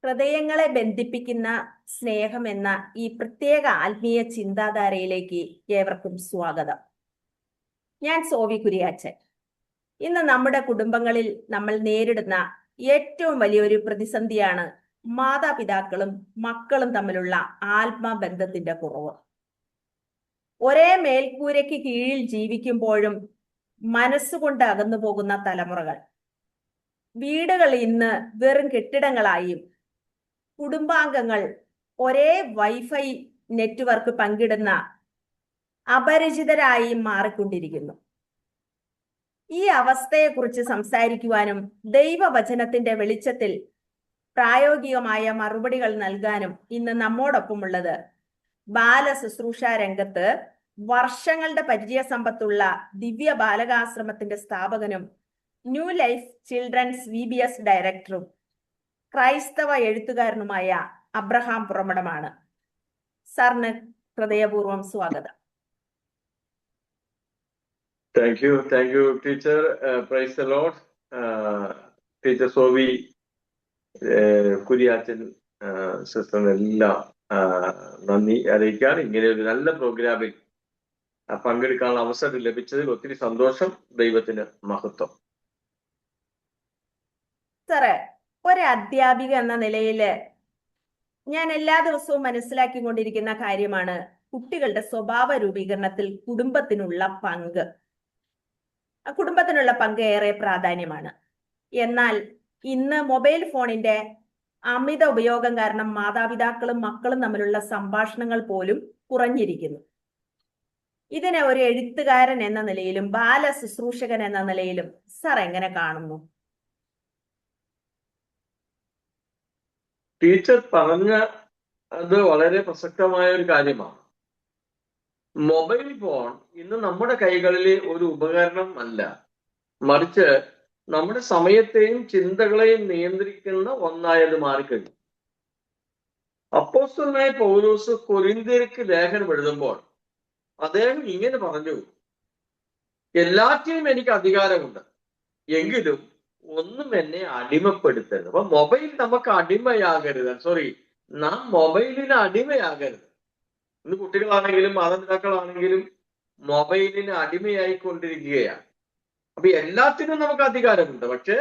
ഹൃദയങ്ങളെ ബന്ധിപ്പിക്കുന്ന സ്നേഹം എന്ന ഈ പ്രത്യേക ആത്മീയ ചിന്താധാരയിലേക്ക് ഏവർക്കും സ്വാഗതം. ഞാൻ സോവി കുര്യാച്ചൻ. ഇന്ന് നമ്മുടെ കുടുംബങ്ങളിൽ നമ്മൾ നേരിടുന്ന ഏറ്റവും വലിയൊരു പ്രതിസന്ധിയാണ് മാതാപിതാക്കളും മക്കളും തമ്മിലുള്ള ആത്മബന്ധത്തിന്റെ കുറവ്. ഒരേ മേൽക്കൂരയ്ക്ക് കീഴിൽ ജീവിക്കുമ്പോഴും മനസ്സുകൊണ്ട് അകന്നു പോകുന്ന തലമുറകൾ. വീടുകൾ ഇന്ന് വെറും കെട്ടിടങ്ങളായും കുടുംബാംഗങ്ങൾ ഒരേ വൈഫൈ നെറ്റ്വർക്ക് പങ്കിടുന്ന അപരിചിതരായി മാറിക്കൊണ്ടിരിക്കുന്നു. ഈ അവസ്ഥയെക്കുറിച്ച് സംസാരിക്കുവാനും ദൈവവചനത്തിന്റെ വെളിച്ചത്തിൽ പ്രായോഗികമായ മറുപടികൾ നൽകാനും ഇന്ന് നമ്മോടൊപ്പമുള്ളത് ബാല ശുശ്രൂഷ രംഗത്ത് വർഷങ്ങളുടെ പരിചയസമ്പത്തുള്ള ദിവ്യ ബാലകാശ്രമത്തിന്റെ സ്ഥാപകനും ന്യൂ ലൈഫ് ചിൽഡ്രൻസ് VBS ഡയറക്ടറും ക്രൈസ്തവ എഴുത്തുകാരനുമായ അബ്രഹാം പുറമടമാണ്. സാറിന് ഹൃദയപൂർവ്വം സ്വാഗതം. Thank you teacher. Praise the Lord. Teacher Sovi Kuriachan സിസ്റ്ററിനെല്ലാം നന്ദി അറിയിക്കാൻ ഇങ്ങനെ ഒരു നല്ല പ്രോഗ്രാമിൽ പങ്കെടുക്കാനുള്ള അവസരം ലഭിച്ചതിൽ ഒത്തിരി സന്തോഷം. ദൈവത്തിന് മഹത്വം. സാറേ, ഒരു അധ്യാപിക എന്ന നിലയിൽ ഞാൻ എല്ലാ ദിവസവും മനസ്സിലാക്കിക്കൊണ്ടിരിക്കുന്ന കാര്യമാണ് കുട്ടികളുടെ സ്വഭാവ രൂപീകരണത്തിൽ കുടുംബത്തിനുള്ള പങ്ക്. കുടുംബത്തിനുള്ള പങ്ക് ഏറെ പ്രാധാന്യമാണ്. എന്നാൽ ഇന്ന് മൊബൈൽ ഫോണിന്റെ അമിത ഉപയോഗം കാരണം മാതാപിതാക്കളും മക്കളും തമ്മിലുള്ള സംഭാഷണങ്ങൾ പോലും കുറഞ്ഞിരിക്കുന്നു. ഇതിനെ ഒരു എഴുത്തുകാരൻ എന്ന നിലയിലും ബാല ശുശ്രൂഷകൻ എന്ന നിലയിലും സാർ എങ്ങനെ കാണുന്നു? ടീച്ചർ പറഞ്ഞ അത് വളരെ പ്രസക്തമായ ഒരു കാര്യമാണ്. മൊബൈൽ ഫോൺ ഇന്ന് നമ്മുടെ കൈകളിലെ ഒരു ഉപകരണം അല്ല, മറിച്ച് നമ്മുടെ സമയത്തെയും ചിന്തകളെയും നിയന്ത്രിക്കുന്ന ഒന്നായത് മാറിക്കഴിഞ്ഞു. അപ്പോസ്തലനായ പൗലോസ് കൊരിന്ത്യർക്ക് ലേഖനം എഴുതുമ്പോൾ അദ്ദേഹം ഇങ്ങനെ പറഞ്ഞു: എല്ലാറ്റിനും എനിക്ക് അധികാരമുണ്ട്, എങ്കിലും ഒന്നും എന്നെ അടിമപ്പെടുത്തരുത്. അപ്പൊ മൊബൈൽ നമുക്ക് അടിമയാകരുത്. നാം മൊബൈലിന് അടിമയാകരുത്. ഇന്ന് കുട്ടികളാണെങ്കിലും മാതാപിതാക്കളാണെങ്കിലും മൊബൈലിന് അടിമയായിക്കൊണ്ടിരിക്കുകയാണ്. അപ്പൊ എല്ലാത്തിനും നമുക്ക് അധികാരമുണ്ട്, പക്ഷെ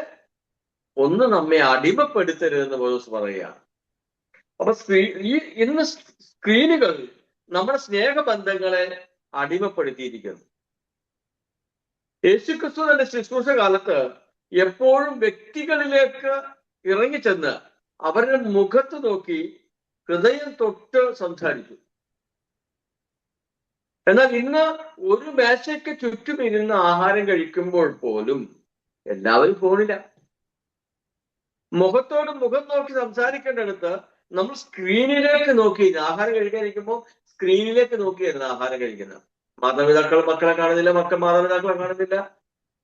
ഒന്ന് നമ്മെ അടിമപ്പെടുത്തരുതെന്ന് പൗലോസ് പറയുകയാണ്. അപ്പൊ ഇന്ന് സ്ക്രീനുകൾ നമ്മുടെ സ്നേഹബന്ധങ്ങളെ അടിമപ്പെടുത്തിയിരിക്കുന്നു. യേശുക്രിസ്തു തന്റെ ശുശ്രൂഷ കാലത്ത് എപ്പോഴും വ്യക്തികളിലേക്ക് ഇറങ്ങിച്ചെന്ന് അവരുടെ മുഖത്ത് നോക്കി ഹൃദയം തൊട്ട് സംസാരിച്ചു. എന്നാൽ ഇന്ന് ഒരു മേശയ്ക്ക് ചുറ്റും ഇരുന്ന് ആഹാരം കഴിക്കുമ്പോൾ പോലും എല്ലാവരും ഫോണില്ല. മുഖത്തോട് മുഖം നോക്കി സംസാരിക്കേണ്ടടുത്ത് നമ്മൾ സ്ക്രീനിലേക്ക് നോക്കി ആഹാരം കഴിക്കാനിരിക്കുമ്പോൾ സ്ക്രീനിലേക്ക് നോക്കിയായിരുന്നു ആഹാരം കഴിക്കുന്നത്. മാതാപിതാക്കൾ മക്കളെ കാണുന്നില്ല, മക്കൾ മാതാപിതാക്കളെ കാണുന്നില്ല,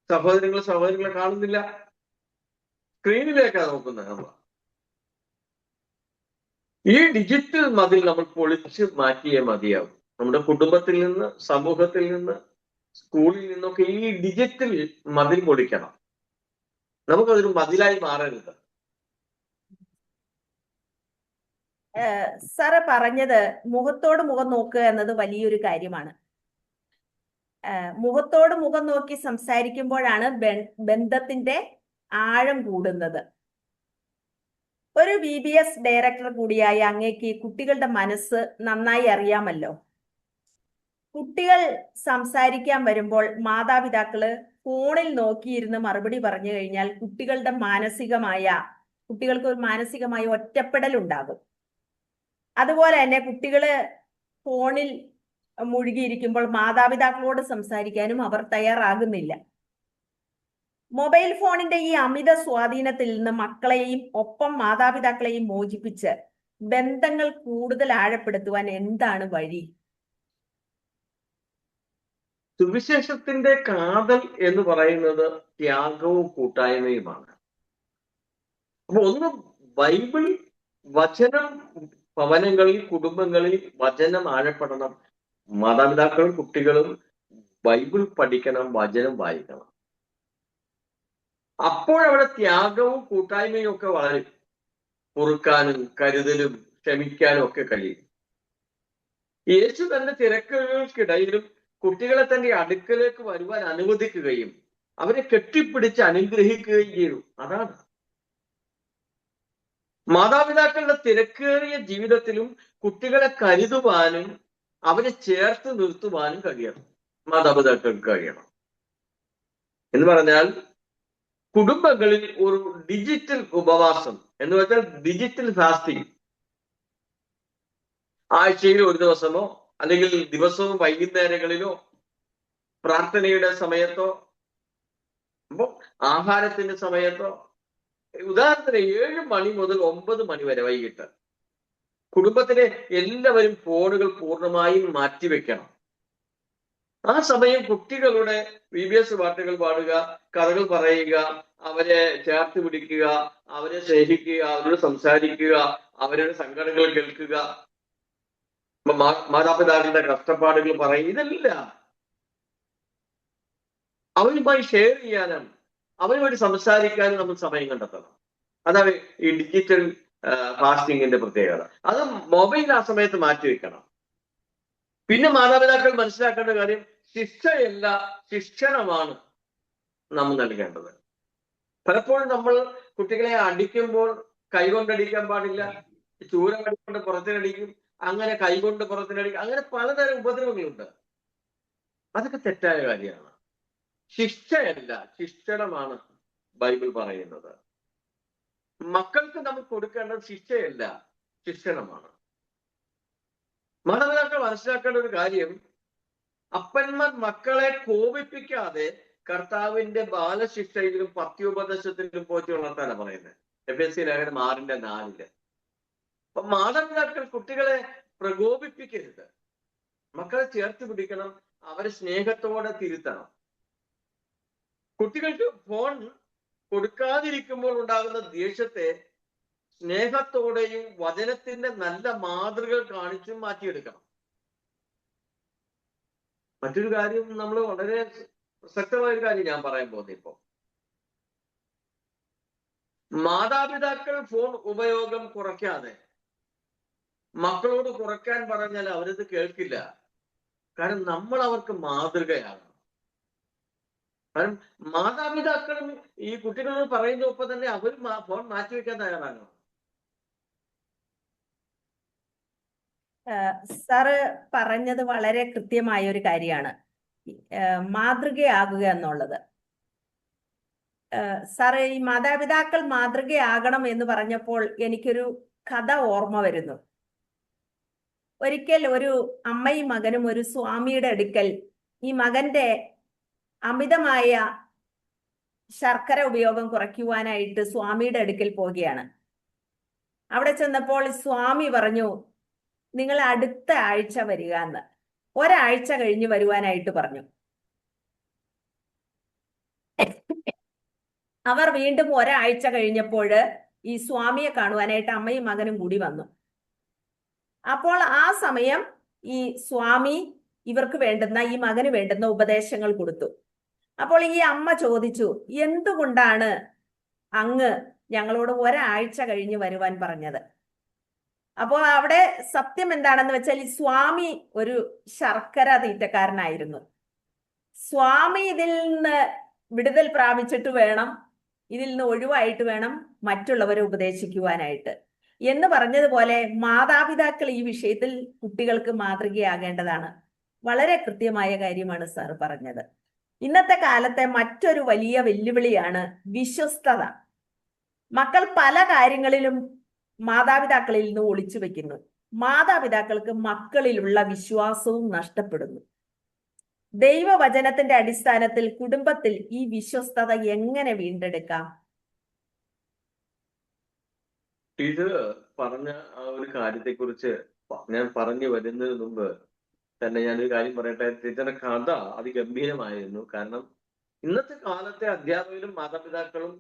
സഹോദരങ്ങളെ കാണുന്നില്ല, സ്ക്രീനിലേക്കാണ് നോക്കുന്നത് നമ്മൾ. ഈ ഡിജിറ്റൽ മതിൽ നമ്മൾ പൊളിച്ച് മാറ്റിയേ മതിയാവും. നമ്മുടെ കുടുംബത്തിൽ നിന്ന്, സമൂഹത്തിൽ നിന്ന്, സ്കൂളിൽ നിന്നൊക്കെ ഈ ഡിജിറ്റൽ മതിൽ പൊളിക്കണം. നമുക്കതൊരു മതിലായി മാറരുത്. സാറ് പറഞ്ഞത് മുഖത്തോട് മുഖം നോക്കുക എന്നത് വലിയൊരു കാര്യമാണ്. മുഖത്തോട് മുഖം നോക്കി സംസാരിക്കുമ്പോഴാണ് ബന്ധത്തിന്റെ ആഴം കൂടുന്നത്. ഒരു VBS ഡയറക്ടർ കൂടിയായ അങ്ങേക്ക് കുട്ടികളുടെ മനസ്സ് നന്നായി അറിയാമല്ലോ. കുട്ടികൾ സംസാരിക്കാൻ വരുമ്പോൾ മാതാപിതാക്കള് ഫോണിൽ നോക്കിയിരുന്ന് മറുപടി പറഞ്ഞു കഴിഞ്ഞാൽ കുട്ടികൾക്ക് ഒരു മാനസികമായ ഒറ്റപ്പെടൽ ഉണ്ടാകും. അതുപോലെ തന്നെ കുട്ടികള് ഫോണിൽ മുഴുകിയിരിക്കുമ്പോൾ മാതാപിതാക്കളോട് സംസാരിക്കാനും അവർ തയ്യാറാകുന്നില്ല. മൊബൈൽ ഫോണിന്റെ ഈ അമിത സ്വാധീനത്തിൽ നിന്ന് മക്കളെയും ഒപ്പം മാതാപിതാക്കളെയും മോചിപ്പിച്ച് ബന്ധങ്ങൾ കൂടുതൽ ആഴപ്പെടുത്തുവാൻ എന്താണ് വഴി? സുവിശേഷത്തിന്റെ കാതൽ എന്ന് പറയുന്നത് ത്യാഗവും കൂട്ടായ്മയുമാണ്. അപ്പൊ ഒന്ന് ബൈബിൾ വചനം ഭവനങ്ങളിൽ, കുടുംബങ്ങളിൽ വചനം ആഴപ്പെടണം. മാതാപിതാക്കളും കുട്ടികളും ബൈബിൾ പഠിക്കണം, വചനം വായിക്കണം. അപ്പോഴവിടെ ത്യാഗവും കൂട്ടായ്മയും ഒക്കെ വളരും. പൊറുക്കാനും കരുതലും ക്ഷമിക്കാനും ഒക്കെ കഴിയും. യേശു തന്റെ തിരക്കുകൾക്കിടയിലും കുട്ടികളെ തന്റെ അടുക്കലേക്ക് വരുവാൻ അനുവദിക്കുകയും അവരെ കെട്ടിപ്പിടിച്ച് അനുഗ്രഹിക്കുകയും ചെയ്തു. അതാണ് മാതാപിതാക്കളുടെ തിരക്കേറിയ ജീവിതത്തിലും കുട്ടികളെ കരുതുവാനും അവരെ ചേർത്ത് നിർത്തുവാനും കഴിയണം. മാതാപിതാക്കൾക്ക് കഴിയണം എന്ന് പറഞ്ഞാൽ കുടുംബങ്ങളിൽ ഒരു ഡിജിറ്റൽ ഉപവാസം എന്ന് വെച്ചാൽ ഡിജിറ്റൽ ഫാസ്റ്റിംഗ്, ആഴ്ചയിൽ ഒരു ദിവസമോ അല്ലെങ്കിൽ ദിവസവും വൈകുന്നേരങ്ങളിലോ പ്രാർത്ഥനയുടെ സമയത്തോ അപ്പോ ആഹാരത്തിന്റെ സമയത്തോ, ഉദാഹരണത്തിന് 7 മണി മുതൽ 9 മണി വരെ വൈകിട്ട് കുടുംബത്തിലെ എല്ലാവരും ഫോണുകൾ പൂർണ്ണമായും മാറ്റിവെക്കണം. ആ സമയം കുട്ടികളുടെ VBS പാട്ടുകൾ പാടുക, കഥകൾ പറയുക, അവരെ ചേർത്ത് പിടിക്കുക, അവരെ സ്നേഹിക്കുക, അവരോട് സംസാരിക്കുക, അവരുടെ സങ്കടങ്ങൾ കേൾക്കുക, മാതാപിതാക്കളുടെ കഷ്ടപ്പാടുകൾ പറയുക, ഇതെല്ലാം അവരുമായി ഷെയർ ചെയ്യാനും അവരുമായിട്ട് സംസാരിക്കാനും നമ്മൾ സമയം കണ്ടെത്തണം. അതാണ് ഈ ഡിജിറ്റൽ ഫാസ്റ്റിങ്ങിന്റെ പ്രത്യേകത. അത് മൊബൈൽ ആ സമയത്ത് മാറ്റിവെക്കണം. പിന്നെ മാതാപിതാക്കൾ മനസ്സിലാക്കേണ്ട കാര്യം, ശിക്ഷയല്ല ശിക്ഷണമാണ് നമ്മൾ നൽകേണ്ടത്. പലപ്പോഴും നമ്മൾ കുട്ടികളെ അടിക്കുമ്പോൾ കൈകൊണ്ടടിക്കാൻ പാടില്ല, ചൂരമടി കൊണ്ട് പുറത്തിനടിക്കും, അങ്ങനെ കൈകൊണ്ട് പുറത്തിനടിക്കും, അങ്ങനെ പലതരം ഉപദ്രവങ്ങളുണ്ട്. അതൊക്കെ തെറ്റായ കാര്യമാണ്. ശിക്ഷയല്ല ശിക്ഷണമാണ് ബൈബിൾ പറയുന്നത്. മക്കൾക്ക് നമ്മൾ കൊടുക്കേണ്ടത് ശിക്ഷയല്ല ശിക്ഷണമാണ്. മാതാപിതാക്കൾ മനസ്സിലാക്കേണ്ട ഒരു കാര്യം, അപ്പന്മാർ മക്കളെ കോപിപ്പിക്കാതെ കർത്താവിന്റെ ബാലശിക്ഷയിലും പത്യോപദേശത്തിലും പോറ്റി വളർത്താനാണ് പറയുന്നത്. FSC ലേഖനം 6:4. അപ്പൊ മാതാപിതാക്കൾ കുട്ടികളെ പ്രകോപിപ്പിക്കരുത്, മക്കളെ ചേർത്ത് പിടിക്കണം, അവരെ സ്നേഹത്തോടെ തിരുത്തണം. കുട്ടികൾക്ക് ഫോൺ കൊടുക്കാതിരിക്കുമ്പോൾ ഉണ്ടാകുന്ന ദേഷ്യത്തെ സ്നേഹത്തോടെയും വചനത്തിന്റെ നല്ല മാതൃകകൾ കാണിച്ചും മാറ്റിയെടുക്കണം. മറ്റൊരു കാര്യം, നമ്മൾ വളരെ പ്രസക്തമായ ഒരു കാര്യം ഞാൻ പറയാൻ പോകുന്നത്, ഇപ്പൊ മാതാപിതാക്കൾ ഫോൺ ഉപയോഗം കുറയ്ക്കാതെ മക്കളോട് കുറയ്ക്കാൻ പറഞ്ഞാൽ അവരത് കേൾക്കില്ല. കാരണം നമ്മൾ അവർക്ക് മാതൃകയാണ്. കാരണം മാതാപിതാക്കളും ഈ കുട്ടികളോട് പറയുന്നതൊപ്പം തന്നെ അവർ ഫോൺ മാറ്റിവെക്കാൻ തയ്യാറാകണം. സാറ് പറഞ്ഞത് വളരെ കൃത്യമായ ഒരു കാര്യമാണ്, മാതൃകയാകുക എന്നുള്ളത്. സാറ് ഈ മാതാപിതാക്കൾ മാതൃകയാകണം എന്ന് പറഞ്ഞപ്പോൾ എനിക്കൊരു കഥ ഓർമ്മ വരുന്നു. ഒരിക്കൽ ഒരു അമ്മയും മകനും ഒരു സ്വാമിയുടെ അടുക്കൽ ഈ മകന്റെ അമിതമായ ശർക്കര ഉപയോഗം കുറയ്ക്കുവാനായിട്ട് സ്വാമിയുടെ അടുക്കൽ പോവുകയാണ്. അവിടെ ചെന്നപ്പോൾ സ്വാമി പറഞ്ഞു, നിങ്ങൾ അടുത്ത ആഴ്ച വരിക എന്ന്. ഒരാഴ്ച കഴിഞ്ഞ് വരുവാനായിട്ട് പറഞ്ഞു. അവർ വീണ്ടും ഒരാഴ്ച കഴിഞ്ഞപ്പോൾ ഈ സ്വാമിയെ കാണുവാനായിട്ട് അമ്മയും മകനും കൂടി വന്നു. അപ്പോൾ ആ സമയം ഈ സ്വാമി ഇവർക്ക് വേണ്ടുന്ന, ഈ മകന് വേണ്ടുന്ന ഉപദേശങ്ങൾ കൊടുത്തു. അപ്പോൾ ഈ അമ്മ ചോദിച്ചു, എന്തുകൊണ്ടാണ് അങ്ങ് ഞങ്ങളോട് ഒരാഴ്ച കഴിഞ്ഞ് വരുവാൻ പറഞ്ഞത്? അപ്പോൾ അവിടെ സത്യം എന്താണെന്ന് വെച്ചാൽ, ഈ സ്വാമി ഒരു ശർക്കര തീറ്റക്കാരനായിരുന്നു. സ്വാമി ഇതിൽ നിന്ന് വിടുതൽ പ്രാപിച്ചിട്ട് വേണം, ഇതിൽ നിന്ന് ഒഴിവായിട്ട് വേണം മറ്റുള്ളവരെ ഉപദേശിക്കുവാനായിട്ട് എന്ന് പറഞ്ഞതുപോലെ മാതാപിതാക്കൾ ഈ വിഷയത്തിൽ കുട്ടികൾക്ക് മാതൃകയാകേണ്ടതാണ്. വളരെ കൃത്യമായ കാര്യമാണ് സാർ പറഞ്ഞത്. ഇന്നത്തെ കാലത്തെ മറ്റൊരു വലിയ വെല്ലുവിളിയാണ് വിശ്വസ്തത. മക്കൾ പല കാര്യങ്ങളിലും മാതാപിതാക്കളിൽ നിന്ന് ഒളിച്ചു വെക്കുന്നു. മാതാപിതാക്കൾക്ക് മക്കളിലുള്ള വിശ്വാസവും നഷ്ടപ്പെടുന്നു. ദൈവവചനത്തിന്റെ അടിസ്ഥാനത്തിൽ കുടുംബത്തിൽ ഈ വിശ്വസ്തത എങ്ങനെ വീണ്ടെടുക്കാം? ഇത് പറഞ്ഞ ആ ഒരു കാര്യത്തെക്കുറിച്ച് ഞാൻ പറഞ്ഞു വരുന്നതിന് മുമ്പ് തന്നെ ഞാനൊരു കാര്യം പറയട്ടെ. ടീച്ചറുടെ കഥ അതിഗംഭീരമായിരുന്നു. കാരണം ഇന്നത്തെ കാലത്തെ അധ്യാപകരും മാതാപിതാക്കളും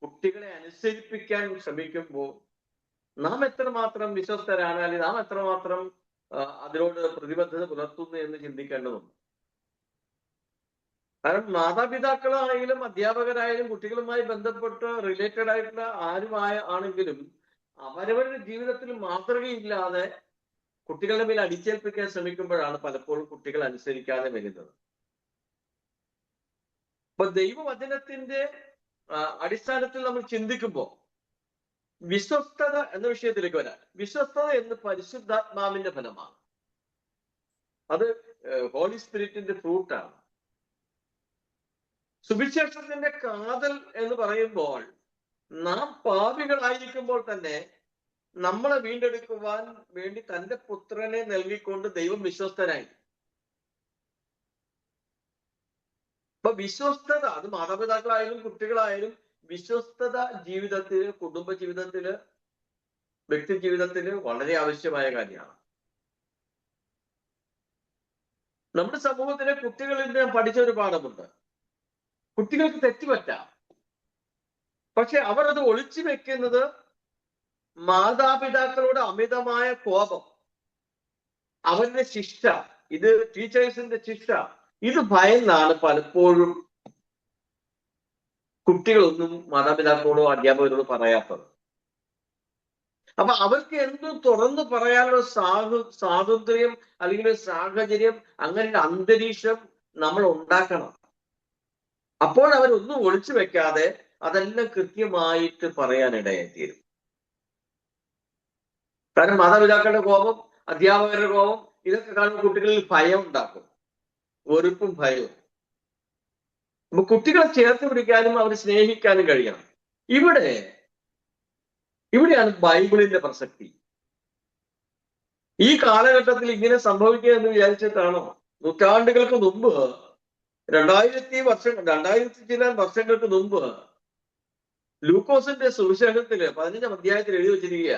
കുട്ടികളെ അനുസരിപ്പിക്കാൻ ശ്രമിക്കുമ്പോൾ നാം എത്രമാത്രം വിശ്വസ്തരാണ്, അല്ലെങ്കിൽ നാം എത്രമാത്രം അതിനോട് പ്രതിബദ്ധത പുലർത്തുന്നു എന്ന് ചിന്തിക്കേണ്ടതുണ്ട്. കാരണം മാതാപിതാക്കളാണെങ്കിലും അധ്യാപകരായാലും കുട്ടികളുമായി ബന്ധപ്പെട്ട് റിലേറ്റഡ് ആയിട്ടുള്ള ആരുമായ ആണെങ്കിലും അവരവരുടെ ജീവിതത്തിൽ മാതൃകയില്ലാതെ കുട്ടികളുടെ മേൽ അടിച്ചേൽപ്പിക്കാൻ ശ്രമിക്കുമ്പോഴാണ് പലപ്പോഴും കുട്ടികൾ അനുസരിക്കാതെ വരുന്നത്. അപ്പൊ ദൈവവചനത്തിന്റെ അടിസ്ഥാനത്തിൽ നമ്മൾ ചിന്തിക്കുമ്പോൾ വിശ്വസ്തത എന്ന വിഷയത്തിലേക്ക് വരാം. വിശ്വസ്തത എന്ന് പരിശുദ്ധാത്മാവിന്റെ ഫലമാണ്. അത് ഹോളി സ്പിരിറ്റിന്റെ ഫ്രൂട്ടാണ്. സുവിശേഷത്തിന്റെ കാതൽ എന്ന് പറയുമ്പോൾ നാം പാപികളായിരിക്കുമ്പോൾ തന്നെ നമ്മളെ വീണ്ടെടുക്കുവാൻ വേണ്ടി തന്റെ പുത്രനെ നൽകിക്കൊണ്ട് ദൈവം വിശ്വസ്തനായി. അപ്പൊ വിശ്വസ്തത അത് മാതാപിതാക്കളായാലും കുട്ടികളായാലും വിശ്വസ്തത ജീവിതത്തില്, കുടുംബ ജീവിതത്തില്, വ്യക്തി ജീവിതത്തില് വളരെ ആവശ്യമായ കാര്യമാണ്. നമ്മുടെ സമൂഹത്തിലെ കുട്ടികളിൽ ഞാൻ പഠിച്ച ഒരു പാഠമുണ്ട്. കുട്ടികൾക്ക് തെറ്റുപറ്റാം, പക്ഷെ അവർ അത് ഒളിച്ചു വെക്കുന്നത് മാതാപിതാക്കളോട് അമിതമായ കോപം, അവരുടെ ശിക്ഷ, ഇത് ടീച്ചേഴ്സിന്റെ ശിക്ഷ, ഇത് ഭയന്നാണ് പലപ്പോഴും കുട്ടികളൊന്നും മാതാപിതാക്കളോടോ അധ്യാപകരോടോ പറയാത്തത്. അപ്പൊ അവർക്ക് എന്തും തുറന്നു പറയാനുള്ള സ്വാതന്ത്ര്യം അല്ലെങ്കിൽ ഒരു സാഹചര്യം, അങ്ങനെ ഒരു അന്തരീക്ഷം നമ്മൾ ഉണ്ടാക്കണം. അപ്പോൾ അവരൊന്നും ഒളിച്ചു വെക്കാതെ അതെല്ലാം കൃത്യമായിട്ട് പറയാനിടയായിത്തീരും. കാരണം മാതാപിതാക്കളുടെ കോപം, അധ്യാപകരുടെ കോപം, ഇതൊക്കെ കാണുമ്പോൾ കുട്ടികളിൽ ഭയം ഉണ്ടാക്കും, വെറുപ്പും ഭയവും. അപ്പൊ കുട്ടികളെ ചേർത്ത് പിടിക്കാനും അവർ സ്നേഹിക്കാനും കഴിയണം. ഇവിടെയാണ് ബൈബിളിന്റെ പ്രസക്തി. ഈ കാലഘട്ടത്തിൽ ഇങ്ങനെ സംഭവിക്കുക എന്ന് വിചാരിച്ചിട്ടാണോ? നൂറ്റാണ്ടുകൾക്ക് മുമ്പ് 2000 ചില വർഷങ്ങൾക്ക് മുമ്പ് ലൂക്കോസിന്റെ സുവിശേഷത്തില് 15-ാം അധ്യായത്തിൽ എഴുതി വെച്ചിരിക്കുക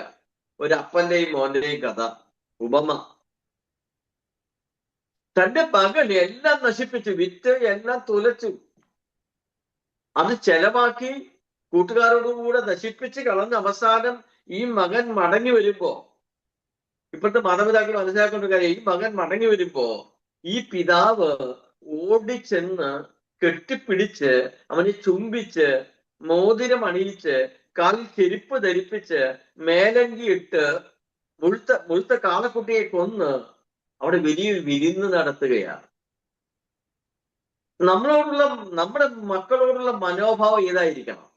ഒരു അപ്പന്റെയും മോന്റെയും കഥ, ഉപമ. തന്റെ മകൻ എല്ലാം നശിപ്പിച്ചു, വിറ്റ് എല്ലാം തുലച്ചു, അത് ചെലവാക്കി കൂട്ടുകാരോടുകൂടെ നശിപ്പിച്ച് കളഞ്ഞ അവസാനം ഈ മകൻ മടങ്ങി വരുമ്പോ, ഇപ്പോഴത്തെ മാതാപിതാക്കൾ മനസ്സിലാക്കേണ്ട കാര്യം, ഈ മകൻ മടങ്ങി വരുമ്പോ ഈ പിതാവ് ഓടിച്ചെന്ന് കെട്ടിപ്പിടിച്ച് അവനെ ചുംബിച്ച് മോതിരം അണിയിച്ച് കാലിൽ ചെരുപ്പ് ധരിപ്പിച്ച് മേലങ്കി ഇട്ട് മുഴുത്ത കാളക്കുട്ടിയെ കൊന്ന് അവിടെ വലിയൊരു വിരുന്ന് നടത്തുകയാണ്. നമ്മുടെ മക്കളോടുള്ള മനോഭാവം ഏതായിരിക്കണം?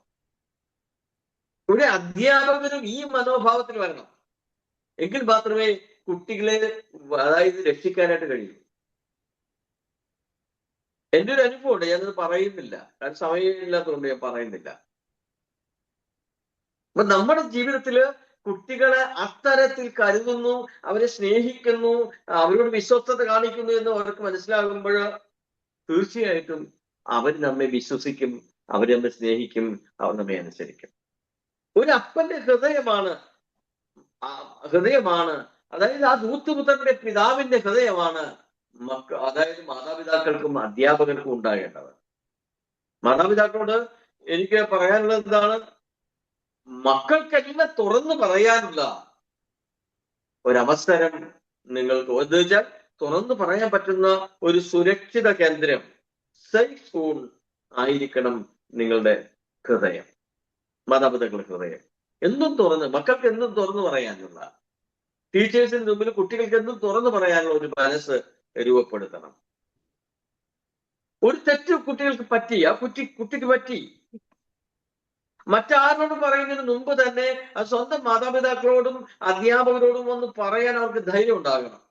ഇവിടെ അധ്യാപകരും ഈ മനോഭാവത്തിൽ വരണം. എങ്കിൽ മാത്രമേ കുട്ടികളെ രക്ഷിക്കാനായിട്ട് കഴിയൂ. എൻ്റെ ഒരു അനുഭവമുണ്ട്, ഞാനത് പറയുന്നില്ല, കാരണം സമയമില്ലാത്തതുകൊണ്ട് ഞാൻ പറയുന്നില്ല. അപ്പൊ നമ്മുടെ ജീവിതത്തില് കുട്ടികളെ അത്തരത്തിൽ കരുതുന്നു, അവരെ സ്നേഹിക്കുന്നു, അവരോട് വിശ്വസ്തത കാണിക്കുന്നു എന്ന് അവർക്ക് മനസ്സിലാകുമ്പോൾ തീർച്ചയായിട്ടും അവർ നമ്മെ വിശ്വസിക്കും, അവർ നമ്മെ സ്നേഹിക്കും, അവർ നമ്മെ അനുസരിക്കും. ഒരു അപ്പന്റെ ഹൃദയമാണ്, അതായത് ആ ദൂത്തുപുത്രന്റെ പിതാവിന്റെ ഹൃദയമാണ് അതായത് മാതാപിതാക്കൾക്കും അധ്യാപകർക്കും ഉണ്ടാകേണ്ടത്. മാതാപിതാക്കളോട് എനിക്ക് പറയാനുള്ളത് എന്താണ്? മക്കൾക്കെല്ലാം തുറന്നു പറയാനുള്ള ഒരവസരം നിങ്ങൾക്ക് വെച്ചാൽ തുറന്നു പറയാൻ പറ്റുന്ന ഒരു സുരക്ഷിത കേന്ദ്രം, സേഫ് സോൺ ആയിരിക്കണം നിങ്ങളുടെ ഹൃദയം, മാതാപിതാക്കളുടെ ഹൃദയം. മക്കൾക്ക് എന്തും തുറന്നു പറയാനുള്ള, ടീച്ചേഴ്സിന് മുമ്പിൽ കുട്ടികൾക്ക് എന്തും തുറന്നു പറയാനുള്ള ഒരു മനസ്സ് രൂപപ്പെടുത്തണം. ഒരു തെറ്റ് കുട്ടികൾക്ക് പറ്റി, ആ കുട്ടിക്ക് പറ്റി, മറ്റാരോടും പറയുന്നതിന് മുമ്പ് തന്നെ അത് സ്വന്തം മാതാപിതാക്കളോടും അധ്യാപകരോടും ഒന്ന് പറയാൻ അവർക്ക് ധൈര്യം ഉണ്ടാകണം.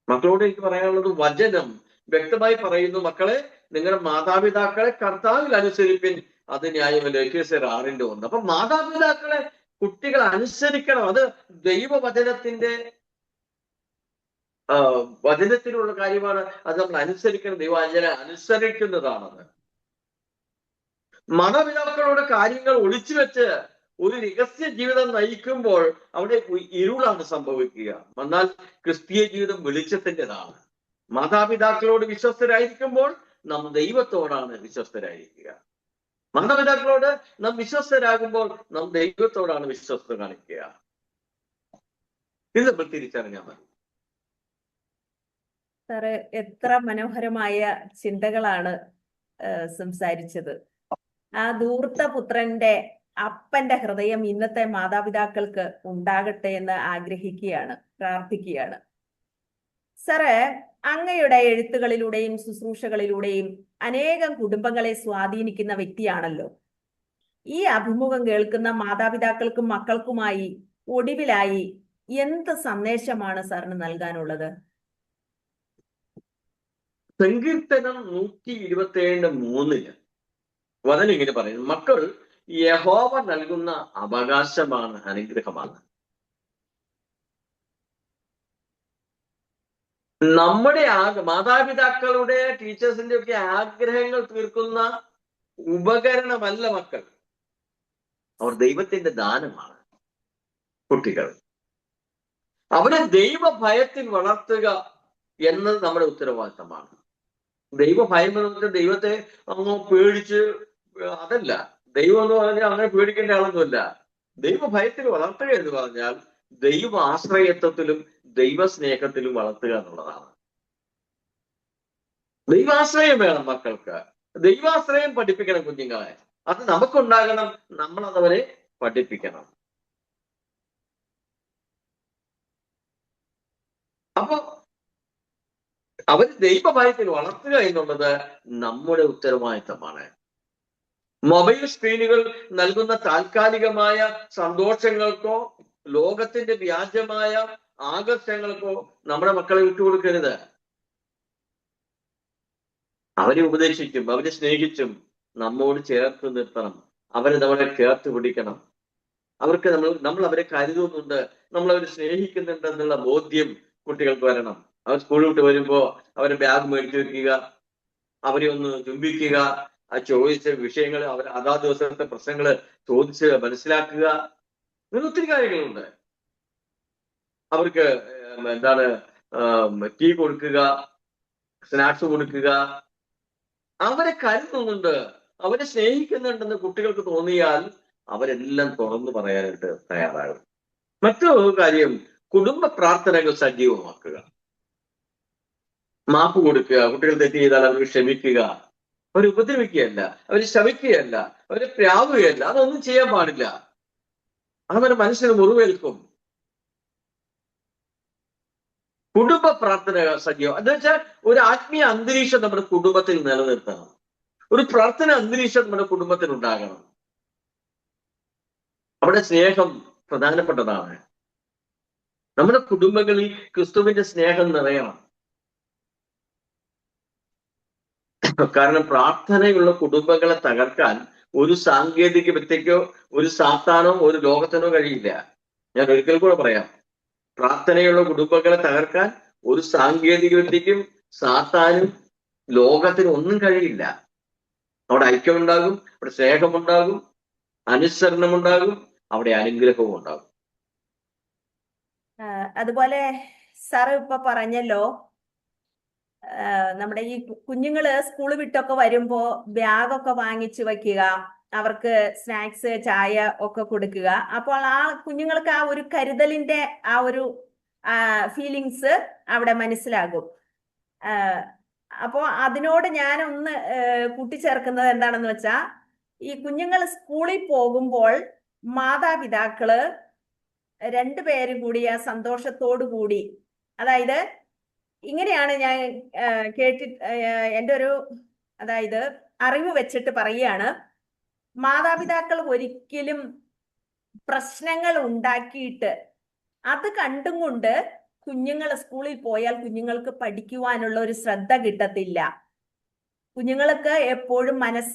മക്കളോട് എനിക്ക് പറയാനുള്ളത്, വചനം വ്യക്തമായി പറയുന്നു, മക്കളെ നിങ്ങളുടെ മാതാപിതാക്കളെ കർത്താവിൽ അനുസരിപ്പിൻ, അത് ന്യായമല്ല. എഫേസ്യർ 6:1. അപ്പൊ മാതാപിതാക്കളെ കുട്ടികൾ അനുസരിക്കണം. അത് ദൈവവചനത്തിന്റെ വചനത്തിലുള്ള കാര്യമാണ്. അത് നമ്മൾ അനുസരിക്കണം. ദൈവവചന അനുസരിക്കുന്നതാണത്. മാതാപിതാക്കളോട് കാര്യങ്ങൾ ഒളിച്ചു വെച്ച് ഒരു രഹസ്യ ജീവിതം നയിക്കുമ്പോൾ അവിടെ ഇരുളാണ് സംഭവിക്കുക. എന്നാൽ ക്രിസ്തീയ ജീവിതം വെളിച്ചത്തിൻ്റെതാണ്. മാതാപിതാക്കളോട് വിശ്വസ്തരായിരിക്കുമ്പോൾ നാം ദൈവത്തോടാണ് വിശ്വസ്തരായിരിക്കുക. മാതാപിതാക്കളോട് നാം വിശ്വസ്തരാകുമ്പോൾ നാം ദൈവത്തോടാണ് വിശ്വസ്ത കാണിക്കുക. ഇത് നമ്മൾ തിരിച്ചറിഞ്ഞാൽ മതി. സാറ് എത്ര മനോഹരമായ ചിന്തകളാണ് സംസാരിച്ചത്. ആ ധൂർത്തപുത്രന്റെ അപ്പന്റെ ഹൃദയം ഇന്നത്തെ മാതാപിതാക്കൾക്ക് ഉണ്ടാകട്ടെ എന്ന് ആഗ്രഹിക്കുകയാണ്, പ്രാർത്ഥിക്കുകയാണ്. സാറ്, അങ്ങയുടെ എഴുത്തുകളിലൂടെയും ശുശ്രൂഷകളിലൂടെയും അനേകം കുടുംബങ്ങളെ സ്വാധീനിക്കുന്ന വ്യക്തിയാണല്ലോ. ഈ അഭിമുഖം കേൾക്കുന്ന മാതാപിതാക്കൾക്കും മക്കൾക്കുമായി ഒടുവിലായി എന്ത് സന്ദേശമാണ് സാറിന് നൽകാനുള്ളത്? സങ്കീർത്തനം 127:3 വചനം ഇങ്ങനെ പറയുന്നു, മക്കൾ യഹോവ നൽകുന്ന അവകാശമാണ്, അനുഗ്രഹമാണ്. നമ്മുടെ മാതാപിതാക്കളുടെ, ടീച്ചേഴ്സിന്റെ ഒക്കെ ആഗ്രഹങ്ങൾ തീർക്കുന്ന ഉപകരണമല്ല മക്കൾ. അവർ ദൈവത്തിന്റെ ദാനമാണ്. കുട്ടികൾ അവരെ ദൈവഭയത്തിൽ വളർത്തുക എന്നത് നമ്മുടെ ഉത്തരവാദിത്തമാണ്. ദൈവഭയം എന്ന് പറഞ്ഞാൽ ദൈവത്തെ അങ്ങ് പേടിച്ച്, അതല്ല. ദൈവം എന്ന് പറഞ്ഞാൽ അങ്ങനെ പേടിക്കേണ്ട ആളൊന്നുമല്ല. ദൈവഭയത്തിൽ വളർത്തുക എന്ന് പറഞ്ഞാൽ ദൈവ ആശ്രയത്വത്തിലും ദൈവസ്നേഹത്തിലും വളർത്തുക എന്നുള്ളതാണ്. ദൈവാശ്രയം വേണം മക്കൾക്ക്. ദൈവാശ്രയം പഠിപ്പിക്കണം കുഞ്ഞുങ്ങളെ. അത് നമുക്കുണ്ടാകണം, നമ്മൾ അതവരെ പഠിപ്പിക്കണം. അപ്പൊ അവർ ദൈവഭയത്തിൽ വളർത്തുക എന്നുള്ളത് നമ്മുടെ ഉത്തരവാദിത്തമാണ്. മൊബൈൽ സ്ക്രീനുകൾ നൽകുന്ന താൽക്കാലികമായ സന്തോഷങ്ങൾക്കോ ലോകത്തിന്റെ വ്യാജമായ ആകർഷങ്ങൾക്കോ നമ്മുടെ മക്കളെ വിട്ടുകൊടുക്കരുത്. അവരെ ഉപദേശിച്ചും അവരെ സ്നേഹിച്ചും നമ്മോട് ചേർത്ത് നിർത്തണം. അവരെ നമ്മളെ ചേർത്ത് പിടിക്കണം. അവർക്ക് നമ്മൾ അവരെ കരുതുന്നുണ്ട്, നമ്മൾ അവരെ സ്നേഹിക്കുന്നുണ്ട് എന്നുള്ള ബോധ്യം കുട്ടികൾക്ക് വരണം. അവർ സ്കൂളിൽ വിട്ട് വരുമ്പോ അവരെ ബാഗ് മേടിച്ചു വെക്കുക, അവരെ ഒന്ന് ചുംബിക്കുക, ആ ചോദിച്ച വിഷയങ്ങൾ, അവർ അതാ ദിവസത്തെ പ്രശ്നങ്ങള് ചോദിച്ച് മനസ്സിലാക്കുക. അങ്ങനെ ഒത്തിരി കാര്യങ്ങളുണ്ട്. അവർക്ക് ടീ കൊടുക്കുക, സ്നാക്സ് കൊടുക്കുക. അവരെ കരുതുന്നുണ്ട്, അവരെ സ്നേഹിക്കുന്നുണ്ടെന്ന് കുട്ടികൾക്ക് തോന്നിയാൽ അവരെല്ലാം തുറന്നു പറയാനായിട്ട് തയ്യാറാകും. മറ്റൊരു കാര്യം, കുടുംബ പ്രാർത്ഥനകൾ സജീവമാക്കുക. മാപ്പ് കൊടുക്കുക. കുട്ടികൾ തെറ്റ് ചെയ്താൽ അവർ ക്ഷമിക്കുക. അവർ ഉപദ്രവിക്കുകയല്ല, അവർ ശമിക്കുകയല്ല, അവരെ പ്രാവുകയല്ല. അതൊന്നും ചെയ്യാൻ പാടില്ല. അവരുടെ മനസ്സിന് മുറിവേൽക്കും. കുടുംബ പ്രാർത്ഥന സജീവം എന്ന് വെച്ചാൽ ഒരു ആത്മീയ അന്തരീക്ഷം നമ്മുടെ കുടുംബത്തിൽ നിലനിർത്തണം. ഒരു പ്രാർത്ഥന അന്തരീക്ഷം നമ്മുടെ കുടുംബത്തിൽ ഉണ്ടാകണം. അവിടെ സ്നേഹം പ്രധാനപ്പെട്ടതാണ്. നമ്മുടെ കുടുംബങ്ങളിൽ ക്രിസ്തുവിന്റെ സ്നേഹം നിറയണം. കാരണം പ്രാർത്ഥനയുള്ള കുടുംബങ്ങളെ തകർക്കാൻ ഒരു സാങ്കേതിക വിദ്യക്കോ ഒരു സാത്താനോ ഒരു ലോകത്തിനോ കഴിയില്ല. ഞാൻ ഒരിക്കൽ കൂടെ പറയാം, പ്രാർത്ഥനയുള്ള കുടുംബങ്ങളെ തകർക്കാൻ ഒരു സാങ്കേതിക വിദ്യക്കും സാത്താനും ലോകത്തിനും ഒന്നും കഴിയില്ല. അവിടെ ഐക്യമുണ്ടാകും, അവിടെ സ്നേഹമുണ്ടാകും, അനുസരണമുണ്ടാകും, അവിടെ അനുഗ്രഹവും ഉണ്ടാകും. അതുപോലെ സാറ് ഇപ്പൊ പറഞ്ഞല്ലോ, നമ്മുടെ ഈ കുഞ്ഞുങ്ങള് സ്കൂൾ വിട്ടൊക്കെ വരുമ്പോ ബാഗൊക്കെ വാങ്ങിച്ചു വെക്കുക, അവർക്ക് സ്നാക്സ് ചായ ഒക്കെ കൊടുക്കുക. അപ്പോൾ ആ കുഞ്ഞുങ്ങൾക്ക് ആ ഒരു കരുതലിന്റെ ആ ഒരു ഫീലിങ്സ് അവിടെ മനസ്സിലാകും. അപ്പോ അതിനോട് ഞാനൊന്ന് കൂട്ടിച്ചേർക്കുന്നത് എന്താണെന്ന് വെച്ചാ, ഈ കുഞ്ഞുങ്ങൾ സ്കൂളിൽ പോകുമ്പോൾ മാതാപിതാക്കള് രണ്ടുപേരും കൂടി ആ സന്തോഷത്തോടു കൂടി, അതായത് ഇങ്ങനെയാണ് ഞാൻ എൻ്റെ ഒരു അറിവ് വെച്ചിട്ട് പറയുകയാണ്, മാതാപിതാക്കൾ ഒരിക്കലും പ്രശ്നങ്ങൾ ഉണ്ടാക്കിയിട്ട് അത് കണ്ടും കൊണ്ട് കുഞ്ഞുങ്ങൾ സ്കൂളിൽ പോയാൽ കുഞ്ഞുങ്ങൾക്ക് പഠിക്കുവാനുള്ള ഒരു ശ്രദ്ധ കിട്ടത്തില്ല. കുഞ്ഞുങ്ങൾക്ക് എപ്പോഴും മനസ്സിൽ